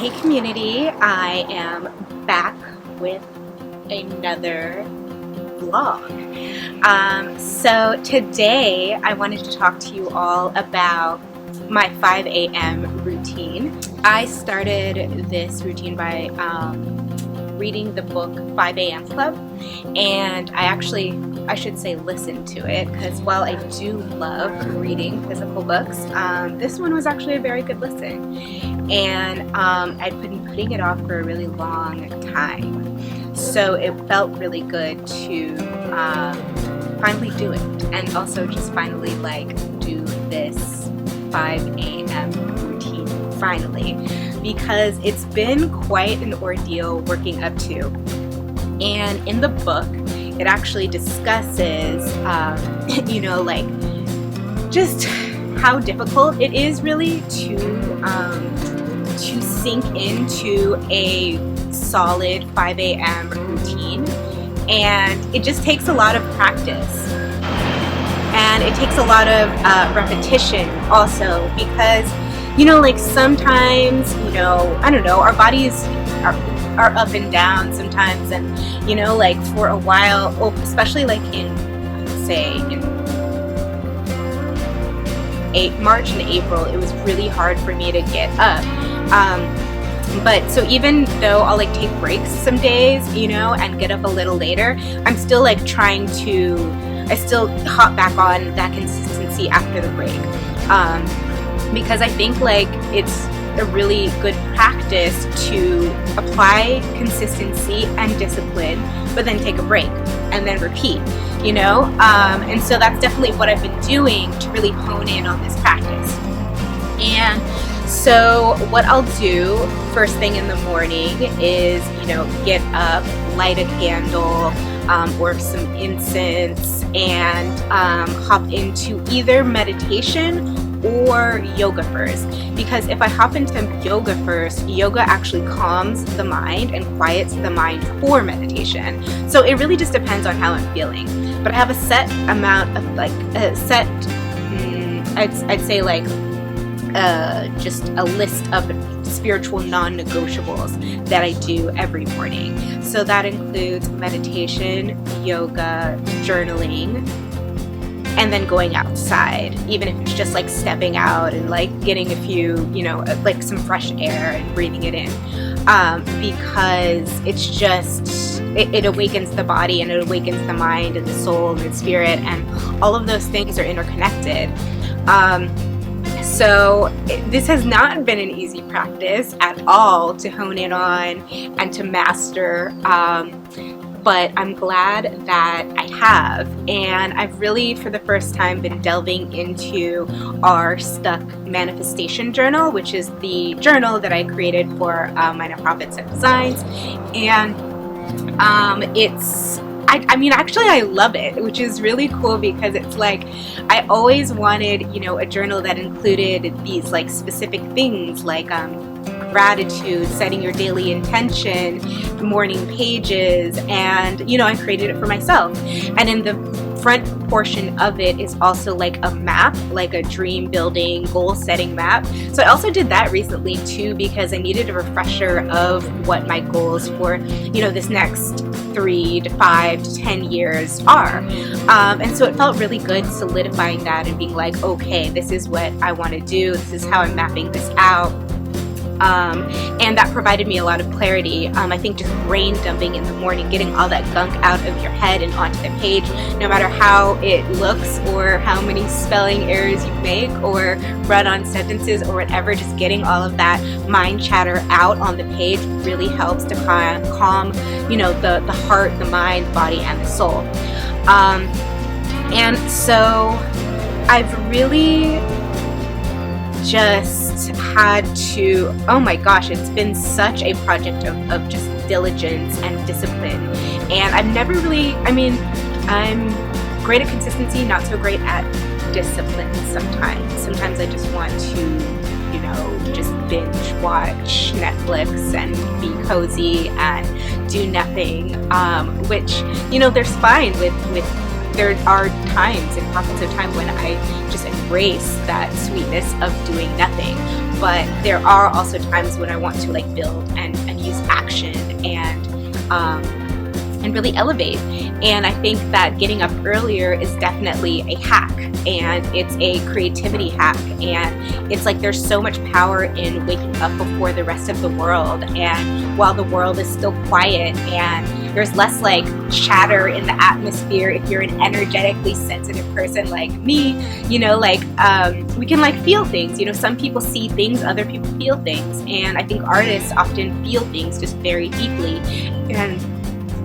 Hey community, I am back with another vlog. So today I wanted to talk to you all about my 5 a.m. routine. I started this routine by reading the book 5 a.m. Club, and I should say listen to it, because while I do love reading physical books, this one was actually a very good listen. And I'd been putting it off for a really long time, so it felt really good to finally do it, and also just finally do this 5 a.m. routine finally, because it's been quite an ordeal working up to. And in the book it actually discusses just how difficult it is really to sink into a solid 5 a.m. routine, and it just takes a lot of practice, and it takes a lot of repetition also, because sometimes I don't know, our bodies are up and down sometimes, and for a while, especially in March and April, it was really hard for me to get up. But so even though I'll take breaks some days, and get up a little later, I'm still I still hop back on that consistency after the break, because I think it's a really good practice to apply consistency and discipline, but then take a break and then repeat, and so that's definitely what I've been doing to really hone in on this practice. And so what I'll do first thing in the morning is, get up, light a candle, or some incense, and hop into either meditation or yoga first, because if I hop into yoga first, yoga actually calms the mind and quiets the mind for meditation. So it really just depends on how I'm feeling. But I have a set amount of I'd say just a list of spiritual non-negotiables that I do every morning. So that includes meditation, yoga, journaling, and then going outside, even if it's just stepping out and getting a few, some fresh air and breathing it in, because it's just, it awakens the body, and it awakens the mind and the soul and the spirit, and all of those things are interconnected. So this has not been an easy practice at all to hone in on and to master, but I'm glad that I have, and I've really for the first time been delving into our Stuck Manifestation Journal, which is the journal that I created for my nonprofit Stuck Designs, and actually I love it, which is really cool, because it's I always wanted, a journal that included these specific things gratitude, setting your daily intention, morning pages, and I created it for myself. And in the front portion of it is also a map, a dream building, goal setting map. So I also did that recently too, because I needed a refresher of what my goals for this next 3 to 5 to 10 years are, and so it felt really good solidifying that and being okay, this is what I want to do, this is how I'm mapping this out. And that provided me a lot of clarity. I think just brain dumping in the morning, getting all that gunk out of your head and onto the page, no matter how it looks or how many spelling errors you make or run on sentences or whatever, just getting all of that mind chatter out on the page really helps to calm the heart, the mind, the body, and the soul. And so I've really just had to, oh my gosh, it's been such a project of just diligence and discipline, and I've never really, I'm great at consistency, not so great at discipline sometimes I just want to just binge watch Netflix and be cozy and do nothing, which there's fine with there are times and pockets of time when I just embrace that sweetness of doing nothing. But there are also times when I want to like build and use action and really elevate. And I think that getting up earlier is definitely a hack, and it's a creativity hack, and it's like there's so much power in waking up before the rest of the world, and while the world is still quiet and there's less like chatter in the atmosphere. If you're an energetically sensitive person like me, you know, like we can like feel things, you know, some people see things, other people feel things, and I think artists often feel things just very deeply. And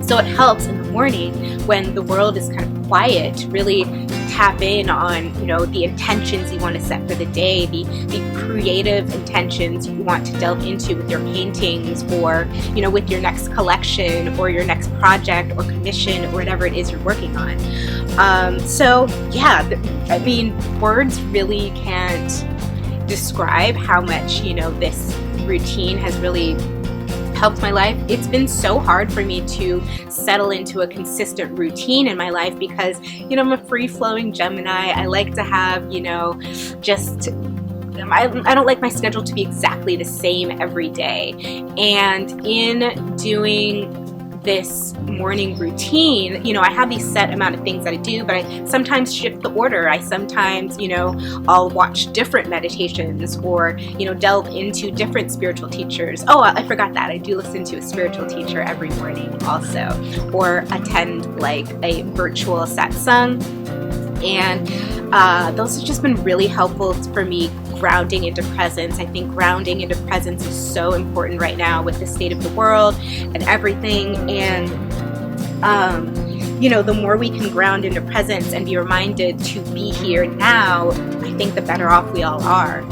so it helps in the morning when the world is kind of quiet to really tap in on, you know, the intentions you want to set for the day, the creative intentions you want to delve into with your paintings, or, you know, with your next collection or your next project or commission or whatever it is you're working on. So yeah, I mean, words really can't describe how much, you know, this routine has really helped my life. It's been so hard for me to settle into a consistent routine in my life because, you know, I'm a free-flowing Gemini. I like to have, you know, just I don't like my schedule to be exactly the same every day. And in doing this morning routine, you know, I have these set amount of things that I do, but I sometimes shift the order. I sometimes, you know, I'll watch different meditations or, you know, delve into different spiritual teachers. Oh, I forgot that. I do listen to a spiritual teacher every morning also, or attend like a virtual satsang. And those have just been really helpful for me grounding into presence. I think grounding into presence is so important right now with the state of the world and everything. And you know, the more we can ground into presence and be reminded to be here now, I think the better off we all are.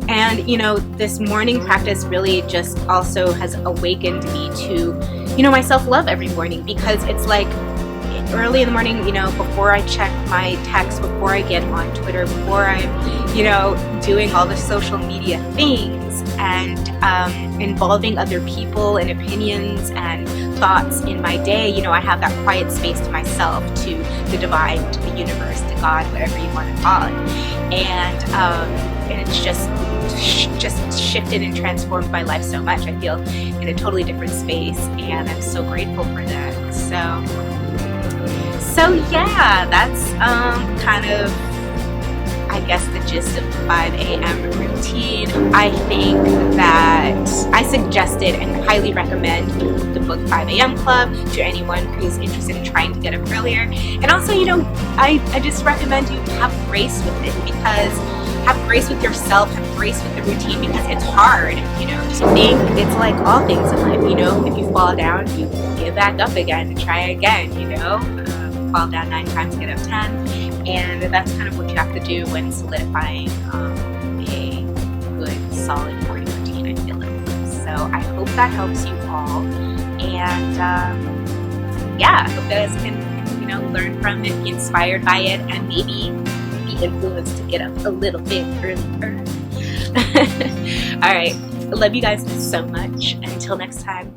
And you know, this morning practice really just also has awakened me to, you know, my self-love every morning, because it's like early in the morning, you know, before I check my text, before I get on Twitter, before I'm, you know, doing all the social media things and involving other people and opinions and thoughts in my day, you know, I have that quiet space to myself, to the divine, to the universe, to God, whatever you want to call it. And it's just shifted and transformed my life so much. I feel in a totally different space, and I'm so grateful for that. So yeah, that's kind of, I guess, the gist of the 5 a.m. routine. I think that I suggested and highly recommend the book 5 a.m. Club to anyone who's interested in trying to get up earlier. And also, you know, I just recommend you have grace with it, because have grace with yourself, have grace with the routine, because it's hard, you know. Just think it's like all things in life, you know, if you fall down, you get back up again and try again, you know. Fall down 9 times, get up 10, and that's kind of what you have to do when solidifying a good, solid morning routine, I feel like. So I hope that helps you all, and yeah, I hope that you guys can, you know, learn from it, be inspired by it, and maybe be influenced to get up a little bit earlier. All right, I love you guys so much. Until next time.